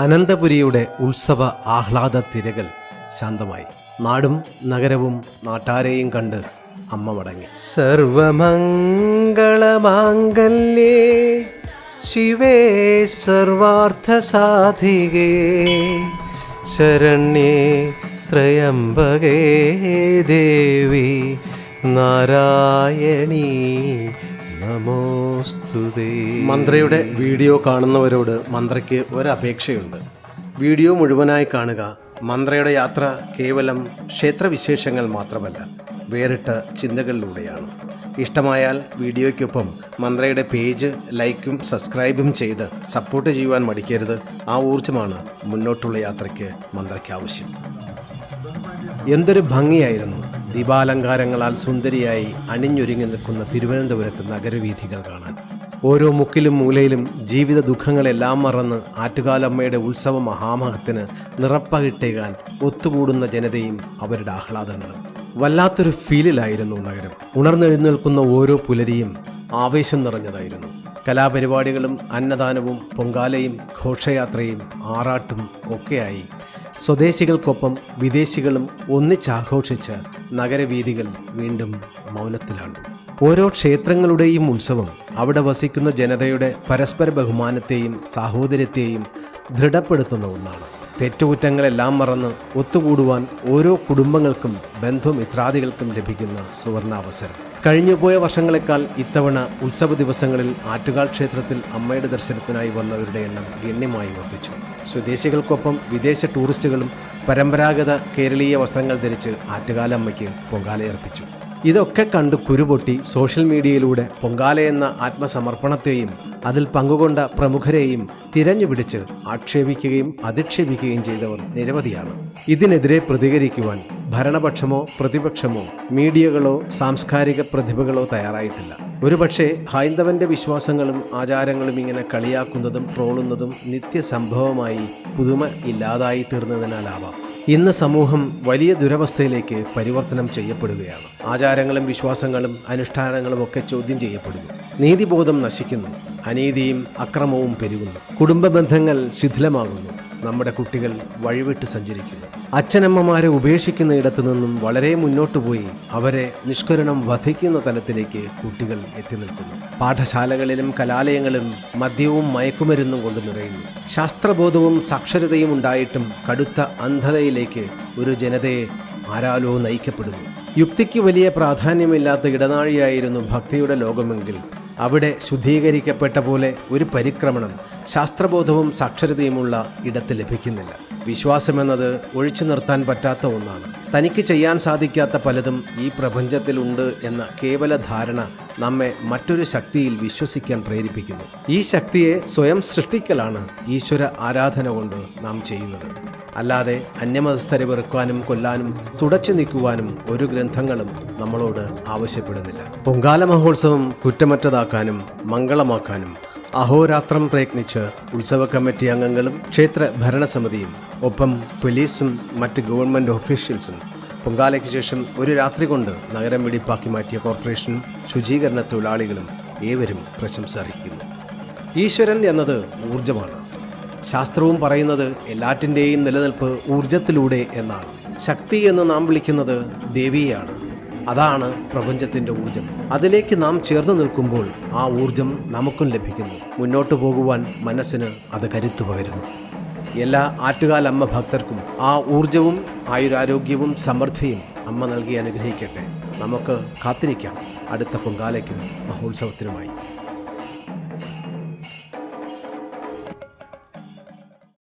അനന്തപുരിയുടെ ഉത്സവ ആഹ്ലാദ തിരകൾ ശാന്തമായി. നാടും നഗരവും നാട്ടാരെയും കണ്ട് അമ്മ മടങ്ങി. സർവമംഗളമാംഗല്യേ ശിവേ സർവാർത്ഥസാധികേ ശരണ്യേ ത്രയംബകേ ദേവി നാരായണീ നമോസ്തുതേ. മന്ത്രയുടെ വീഡിയോ കാണുന്നവരോട് മന്ത്രയ്ക്ക് ഒരപേക്ഷയുണ്ട്. വീഡിയോ മുഴുവനായി കാണുക. മന്ത്രയുടെ യാത്ര കേവലം ക്ഷേത്രവിശേഷങ്ങൾ മാത്രമല്ല, വേറിട്ട ചിന്തകളിലൂടെയാണ്. ഇഷ്ടമായാൽ വീഡിയോയ്ക്കൊപ്പം മന്ത്രയുടെ പേജ് ലൈക്കും സബ്സ്ക്രൈബും ചെയ്ത് സപ്പോർട്ട് ചെയ്യുവാൻ മടിക്കരുത്. ആ ഊർജ്ജമാണ് മുന്നോട്ടുള്ള യാത്രയ്ക്ക് മന്ത്രയ്ക്ക് ആവശ്യം. എന്തൊരു ഭംഗിയായിരുന്നു ദീപാലങ്കാരങ്ങളാൽ സുന്ദരിയായി അണിഞ്ഞൊരുങ്ങി നിൽക്കുന്ന തിരുവനന്തപുരത്ത് നഗരവീഥികൾ കാണാൻ. ഓരോ മുക്കിലും മൂലയിലും ജീവിത ദുഃഖങ്ങളെല്ലാം മറന്ന് ആറ്റുകാലമ്മയുടെ ഉത്സവ മഹാമഹത്തിന് നിറപ്പകിട്ടേകാൻ ഒത്തുകൂടുന്ന ജനതയും അവരുടെ ആഹ്ലാദങ്ങളും. വല്ലാത്തൊരു ഫീലിലായിരുന്നു നഗരം. ഉണർന്നെഴുന്നേൽക്കുന്ന ഓരോ പുലരിയും ആവേശം നിറഞ്ഞതായിരുന്നു. കലാപരിപാടികളും അന്നദാനവും പൊങ്കാലയും ഘോഷയാത്രയും ആറാട്ടും ഒക്കെയായി സ്വദേശികൾക്കൊപ്പം വിദേശികളും ഒന്നിച്ചാഘോഷിച്ച് നഗരവീഥികൾ വീണ്ടും മൗനത്തിലാണ്ടു. ഓരോ ക്ഷേത്രങ്ങളുടെയും ഉത്സവം അവിടെ വസിക്കുന്ന ജനതയുടെ പരസ്പര ബഹുമാനത്തെയും സാഹോദര്യത്തെയും ദൃഢപ്പെടുത്തുന്ന ഒന്നാണ്. തെറ്റുകുറ്റങ്ങളെല്ലാം മറന്ന് ഒത്തുകൂടുവാൻ ഓരോ കുടുംബങ്ങൾക്കും ബന്ധുമിത്രാദികൾക്കും ലഭിക്കുന്ന സുവർണാവസരം. കഴിഞ്ഞുപോയ വർഷങ്ങളെക്കാൾ ഇത്തവണ ഉത്സവ ദിവസങ്ങളിൽ ആറ്റുകാൽ ക്ഷേത്രത്തിൽ അമ്മയുടെ ദർശനത്തിനായി വന്നവരുടെ എണ്ണം ഗണ്യമായി വർദ്ധിച്ചു. സ്വദേശികൾക്കൊപ്പം വിദേശ ടൂറിസ്റ്റുകളും പരമ്പരാഗത കേരളീയ വസ്ത്രങ്ങൾ ധരിച്ച് ആറ്റുകാലമ്മയ്ക്ക് പൊങ്കാലയർപ്പിച്ചു. ഇതൊക്കെ കണ്ട് കുരുപൊട്ടി സോഷ്യൽ മീഡിയയിലൂടെ പൊങ്കാലയെന്ന ആത്മസമർപ്പണത്തെയും അതിൽ പങ്കുകൊണ്ട പ്രമുഖരെയും തിരഞ്ഞുപിടിച്ച് ആക്ഷേപിക്കുകയും അധിക്ഷേപിക്കുകയും ചെയ്തവർ നിരവധിയാണ്. ഇതിനെതിരെ പ്രതികരിക്കുവാൻ ഭരണപക്ഷമോ പ്രതിപക്ഷമോ മീഡിയകളോ സാംസ്കാരിക പ്രതിഭകളോ തയ്യാറായിട്ടില്ല. ഒരുപക്ഷെ ഹൈന്ദവന്റെ വിശ്വാസങ്ങളും ആചാരങ്ങളും ഇങ്ങനെ കളിയാക്കുന്നതും ട്രോളുന്നതും നിത്യസംഭവമായി പുതുമ ഇല്ലാതായി തീർന്നതിനാലാവാം ഇന്ന് സമൂഹം വലിയ ദുരവസ്ഥയിലേക്ക് പരിവർത്തനം ചെയ്യപ്പെടുകയാണ്. ആചാരങ്ങളും വിശ്വാസങ്ങളും അനുഷ്ഠാനങ്ങളും ഒക്കെ ചോദ്യം ചെയ്യപ്പെടുന്നു. നീതിബോധം നശിക്കുന്നു. അനീതിയും അക്രമവും പെരുകുന്നു. കുടുംബ ബന്ധങ്ങൾ ശിഥിലമാകുന്നു. നമ്മുടെ കുട്ടികൾ വഴിവിട്ട് സഞ്ചരിക്കുന്നു. അച്ഛനമ്മമാരെ ഉപേക്ഷിക്കുന്ന ഇടത്തു നിന്നും വളരെ മുന്നോട്ട് പോയി അവരെ നിഷ്കരുണം വധിക്കുന്ന തലത്തിലേക്ക് കുട്ടികൾ എത്തി നിൽക്കുന്നു. പാഠശാലകളിലും കലാലയങ്ങളും മദ്യവും മയക്കുമരുന്നും കൊണ്ട് നിറയുന്നു. ശാസ്ത്രബോധവും സാക്ഷരതയും ഉണ്ടായിട്ടും കടുത്ത അന്ധതയിലേക്ക് ഒരു ജനതയെ ആരാലോ നയിക്കപ്പെടുന്നു. യുക്തിക്ക് വലിയ പ്രാധാന്യമില്ലാത്ത ഇടനാഴിയായിരുന്നു ഭക്തിയുടെ ലോകമെങ്കിൽ അവിടെ ശുദ്ധീകരിക്കപ്പെട്ട പോലെ ഒരു പരിക്രമണം ശാസ്ത്രബോധവും സാക്ഷരതയുമുള്ള ഇടത്ത് ലഭിക്കുന്നില്ല. വിശ്വാസമെന്നത് ഒഴിച്ചു നിർത്താൻ പറ്റാത്ത ഒന്നാണ്. തനിക്ക് ചെയ്യാൻ സാധിക്കാത്ത പലതും ഈ പ്രപഞ്ചത്തിലുണ്ട് എന്ന കേവല ധാരണ നമ്മെ മറ്റൊരു ശക്തിയിൽ വിശ്വസിക്കാൻ പ്രേരിപ്പിക്കുന്നു. ഈ ശക്തിയെ സ്വയം സൃഷ്ടിക്കലാണ് ഈശ്വര ആരാധന കൊണ്ട് നാം ചെയ്യുന്നത്. അല്ലാതെ അന്യമതസ്ഥരെ വെറുക്കാനും കൊല്ലാനും തുടച്ചു നീക്കുവാനും ഒരു ഗ്രന്ഥങ്ങളും നമ്മളോട് ആവശ്യപ്പെടുന്നില്ല. പൊങ്കാല മഹോത്സവം കുറ്റമറ്റതാക്കാനും മംഗളമാക്കാനും അഹോരാത്രം പ്രയത്നിച്ച് ഉത്സവ കമ്മിറ്റി അംഗങ്ങളും ക്ഷേത്ര ഭരണസമിതിയും ഒപ്പം പോലീസും മറ്റ് ഗവൺമെൻറ് ഓഫീഷ്യൽസും പൊങ്കാലയ്ക്ക് ശേഷം ഒരു രാത്രി കൊണ്ട് നഗരം വെടിപ്പാക്കി മാറ്റിയ കോർപ്പറേഷനും ശുചീകരണ തൊഴിലാളികളും ഏവരും പ്രശംസ അർഹിക്കുന്നു. ഈശ്വരൻ എന്നത് ഊർജമാണ്. ശാസ്ത്രവും പറയുന്നത് എല്ലാറ്റിൻ്റെയും നിലനിൽപ്പ് ഊർജത്തിലൂടെ എന്നാണ്. ശക്തി എന്ന് നാം വിളിക്കുന്നത് ദേവിയെയാണ്. അതാണ് പ്രപഞ്ചത്തിൻ്റെ ഊർജം. അതിലേക്ക് നാം ചേർന്ന് നിൽക്കുമ്പോൾ ആ ഊർജം നമുക്കും ലഭിക്കുന്നു. മുന്നോട്ട് പോകുവാൻ മനസ്സിന് അത് കരുത്തു പകരുന്നു. എല്ലാ ആറ്റുകാലമ്മ ഭക്തർക്കും ആ ഊർജവും ആയുരാരോഗ്യവും സമൃദ്ധിയും അമ്മ നൽകി അനുഗ്രഹിക്കട്ടെ. നമുക്ക് കാത്തിരിക്കാം അടുത്ത പൊങ്കാലയ്ക്കും മഹോത്സവത്തിനുമായി.